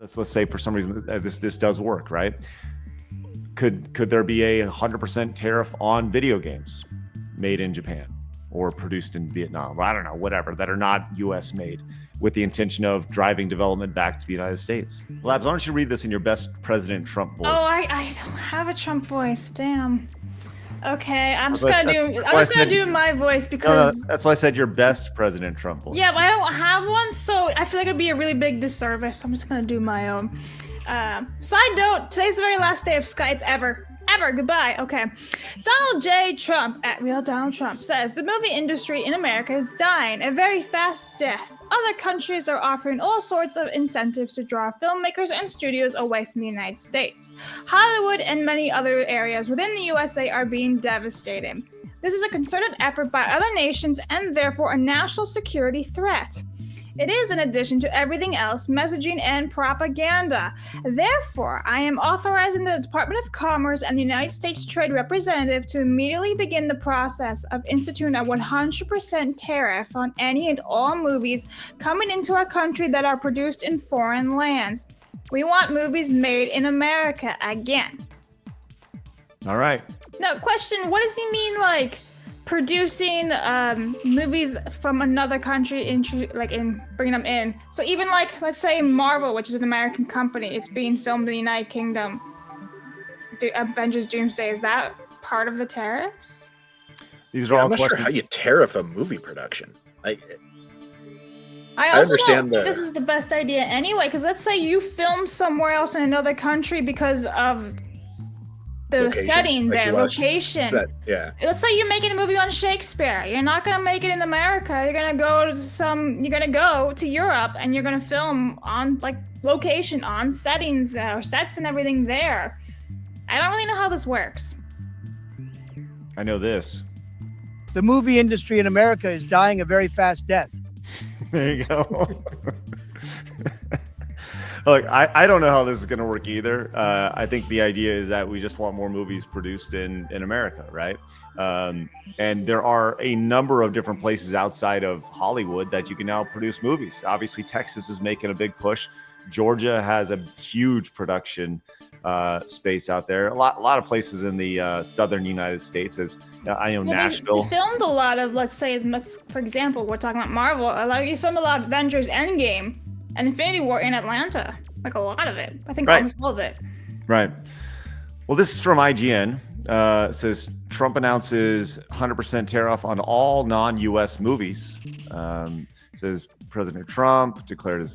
let's say for some reason this does work, right? Could there be a 100% tariff on video games made in Japan or produced in Vietnam? I don't know, whatever, that are not U.S. made, with the intention of driving development back to the United States. Labs, why don't you read this in your best President Trump voice? Oh, I don't have a Trump voice. Damn. Okay, I'm just gonna do my voice because that's why I said your best President Trump voice. Yeah, but I don't have one, so I feel like it'd be a really big disservice. So I'm just gonna do my own. Side note: today's the very last day of Skype ever. Goodbye. Okay. Donald J. Trump, at Real Donald Trump, says the movie industry in America is dying a very fast death. Other countries are offering all sorts of incentives to draw filmmakers and studios away from the United States. Hollywood and many other areas within the USA are being devastated. This is a concerted effort by other nations and therefore a national security threat. It is, in addition to everything else, messaging and propaganda. Therefore, I am authorizing the Department of Commerce and the United States Trade Representative to immediately begin the process of instituting a 100% tariff on any and all movies coming into our country that are produced in foreign lands. We want movies made in America again. All right. Now, question, what does he mean, like, producing movies from another country in bringing them in? So even like, let's say Marvel, which is an American company, it's being filmed in the United Kingdom. Avengers Doomsday, is that part of the tariffs? These are all I'm not questions. sure how you tariff a movie production. I also understand don't think this is the best idea anyway, because let's say you film somewhere else in another country because of the location, setting like there, location. Yeah. Let's say you're making a movie on Shakespeare. You're not gonna make it in America. You're gonna go to Europe and you're gonna film on like location, on settings or sets and everything there. I don't really know how this works. I know this. The movie industry in America is dying a very fast death. There you go. Look, I don't know how this is going to work either. I think the idea is that we just want more movies produced in America, right? And there are a number of different places outside of Hollywood that you can now produce movies. Obviously, Texas is making a big push. Georgia has a huge production space out there. A lot of places in the southern United States. I know Nashville. They filmed a lot of, for example, we're talking about Marvel. You filmed a lot of Avengers Endgame and Infinity War in Atlanta, like a lot of it. I think almost all of it. Right. Well, this is from IGN. It says Trump announces 100% tariff on all non-U.S. movies. It says President Trump declared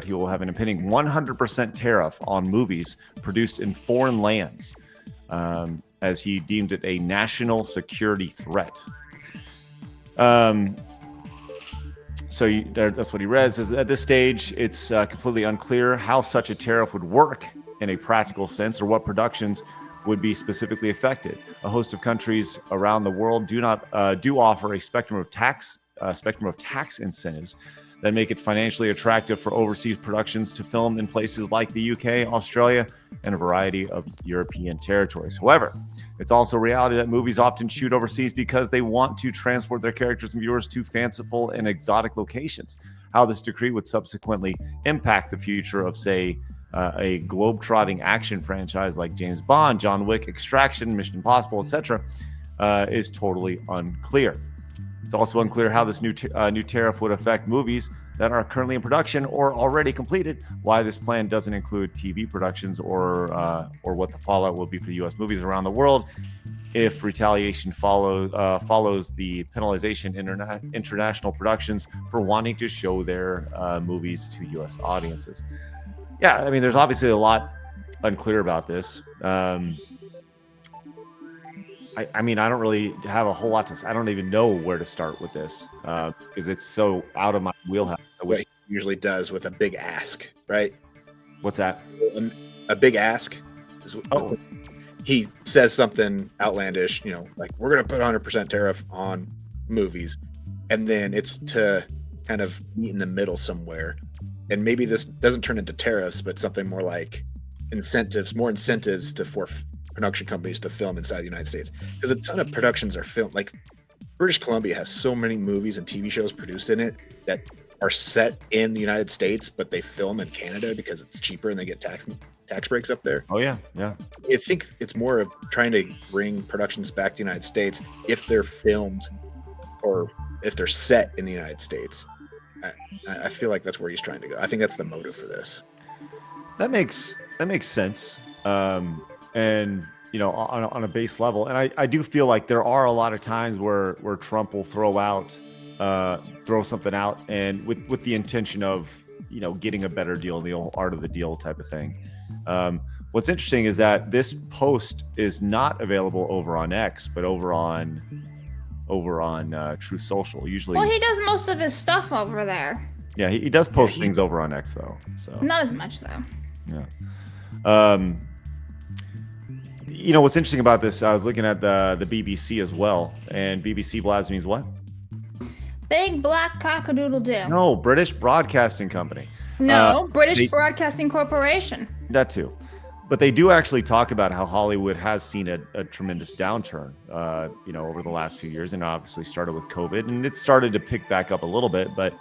he will have an impending 100% tariff on movies produced in foreign lands, as he deemed it a national security threat. So that's what he read. It says, at this stage, it's completely unclear how such a tariff would work in a practical sense or what productions would be specifically affected. A host of countries around the world do offer a spectrum of tax incentives that make it financially attractive for overseas productions to film in places like the UK, Australia, and a variety of European territories. However, it's also a reality that movies often shoot overseas because they want to transport their characters and viewers to fanciful and exotic locations. How this decree would subsequently impact the future of, say, a globe-trotting action franchise like James Bond, John Wick, Extraction, Mission Impossible, etc., is totally unclear. It's also unclear how this new tariff would affect movies that are currently in production or already completed, why this plan doesn't include TV productions or what the fallout will be for U.S. movies around the world if retaliation follows the penalization international productions for wanting to show their movies to U.S. audiences. Yeah, I mean, there's obviously a lot unclear about this. I mean, I don't really have a whole lot to say. I don't even know where to start with this because it's so out of my wheelhouse. What he usually does with a big ask, right? What's that? A big ask. He says something outlandish, like we're going to put 100% tariff on movies. And then it's to kind of meet in the middle somewhere. And maybe this doesn't turn into tariffs, but something more like more incentives for production companies to film inside the United States, because a ton of productions are filmed. Like British Columbia has so many movies and TV shows produced in it that are set in the United States, but they film in Canada because it's cheaper and they get tax breaks up there. Oh yeah, yeah. I think it's more of trying to bring productions back to the United States if they're filmed or if they're set in the United States. I feel like that's where he's trying to go. I think that's the motive for this. That makes sense. And you know, on a base level, and I do feel like there are a lot of times where Trump will throw something out, and with the intention of, you know, getting a better deal, the whole art of the deal type of thing. What's interesting is that this post is not available over on X, but over on Truth Social. Usually, Well, he does most of his stuff over there. yeah, he does post things over on X though. So Not as much though. yeah. You know what's interesting about this? I was looking at the BBC as well, and BBC Blabs means what? Big black cockadoodle do. No, British Broadcasting Company. No, British they- Broadcasting Corporation. That too. But they do actually talk about how Hollywood has seen a tremendous downturn, you know, over the last few years, and obviously started with COVID, and it started to pick back up a little bit. But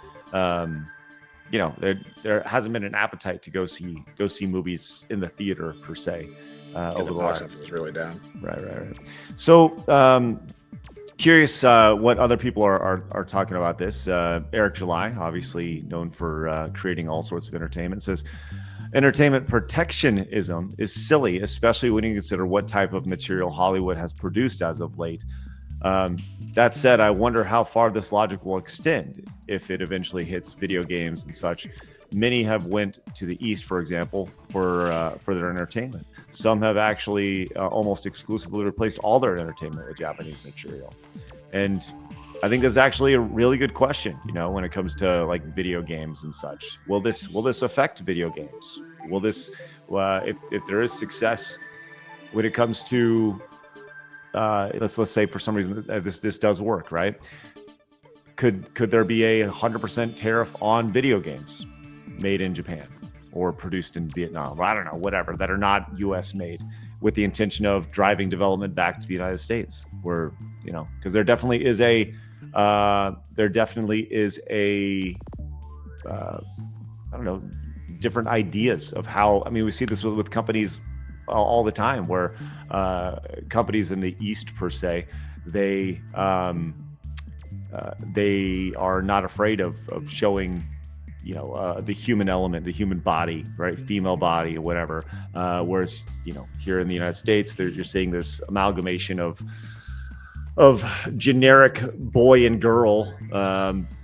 you know, there hasn't been an appetite to go see movies in the theater per se. Over The box office was really down. Right. So curious what other people are talking about this. Eric July, obviously known for creating all sorts of entertainment, says entertainment protectionism is silly, especially when you consider what type of material Hollywood has produced as of late. That said, I wonder how far this logic will extend if it eventually hits video games and such. Many have went to the East, for example, for their entertainment. Some have actually almost exclusively replaced all their entertainment with Japanese material. And I think that's actually a really good question, you know, when it comes to like video games and such. Will this affect video games? Will this, if there is success when it comes to, let's say for some reason this does work, right? Could there be a 100% tariff on video games made in Japan or produced in Vietnam? I don't know, whatever, that are not U.S. made, with the intention of driving development back to the United States, where, you know, because there definitely is a I don't know, different ideas of how. I mean, we see this with companies all the time, where companies in the East per se, they are not afraid of showing, you know, the human element, the human body, right? Female body or whatever. Whereas, you know, here in the United States, you're seeing this amalgamation of generic boy and girl,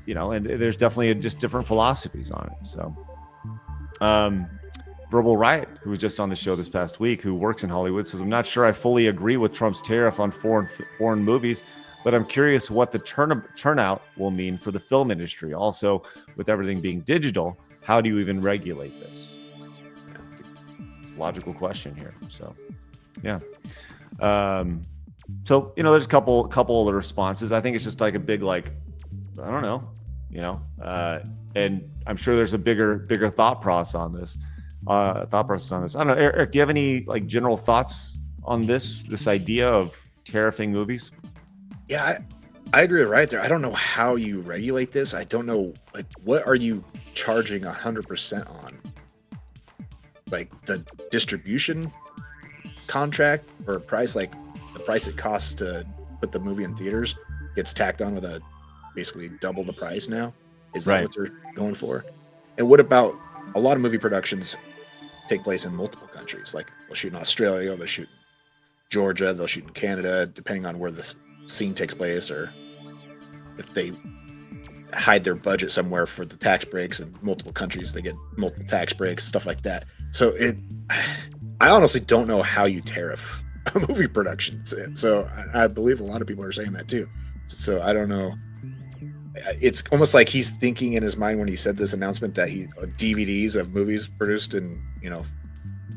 you know, and there's definitely just different philosophies on it. So, Verbal Riot, who was just on the show this past week, who works in Hollywood, says, I'm not sure I fully agree with Trump's tariff on foreign movies, but I'm curious what the turnout will mean for the film industry. Also, with everything being digital, how do you even regulate this? It's a logical question here. So, yeah. So, you know, there's a couple of the responses. I think it's just like a big, like, I don't know, you know, and I'm sure there's a bigger thought process on this. I don't know, Eric, do you have any like general thoughts on this idea of tariffing movies? Yeah, I agree with Riot there. I don't know how you regulate this. I don't know, like, what are you charging 100% on? Like the distribution contract or price, like the price it costs to put the movie in theaters gets tacked on with a basically double the price now? Is that Right. what they're going for? And what about a lot of movie productions take place in multiple countries? Like they'll shoot in Australia, they'll shoot in Georgia, they'll shoot in Canada, depending on where this scene takes place, or if they hide their budget somewhere for the tax breaks in multiple countries, they get multiple tax breaks, stuff like that. So I honestly don't know how you tariff a movie production. So I believe a lot of people are saying that too. So I don't know. It's almost like he's thinking in his mind when he said this announcement that DVDs of movies produced in, you know,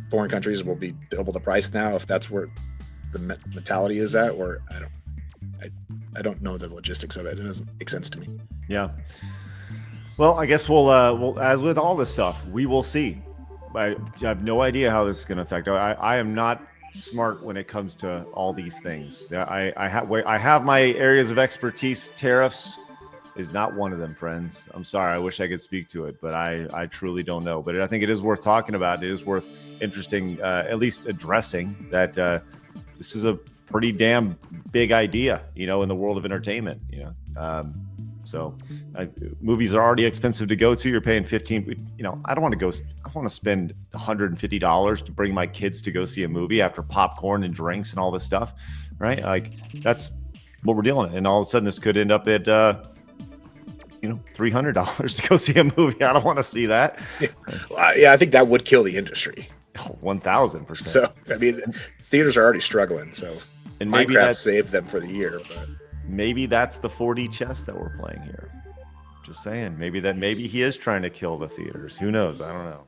foreign countries will be double the price now, if that's where the mentality is at, or I don't know the logistics of it. It doesn't make sense to me. Yeah. Well, I guess we'll as with all this stuff, we will see. I have no idea how this is going to affect. I am not smart when it comes to all these things. I have my areas of expertise: tariffs, is not one of them, friends. I'm sorry. I wish I could speak to it, but I truly don't know. But I think it is worth talking about. It is worth interesting, at least addressing that this is a pretty damn big idea, in the world of entertainment, So movies are already expensive to go to. You're paying 15. I don't want to go. I want to spend $150 to bring my kids to go see a movie after popcorn and drinks and all this stuff, right? Like that's what we're dealing with. And all of a sudden, this could end up at $300 to go see a movie. I don't want to see that. Yeah, I think that would kill the industry. 1,000%. So I mean, theaters are already struggling. So and maybe Minecraft that's saved them for the year, but. Maybe that's the 4D chess that we're playing here. Just saying. Maybe he is trying to kill the theaters. Who knows? I don't know.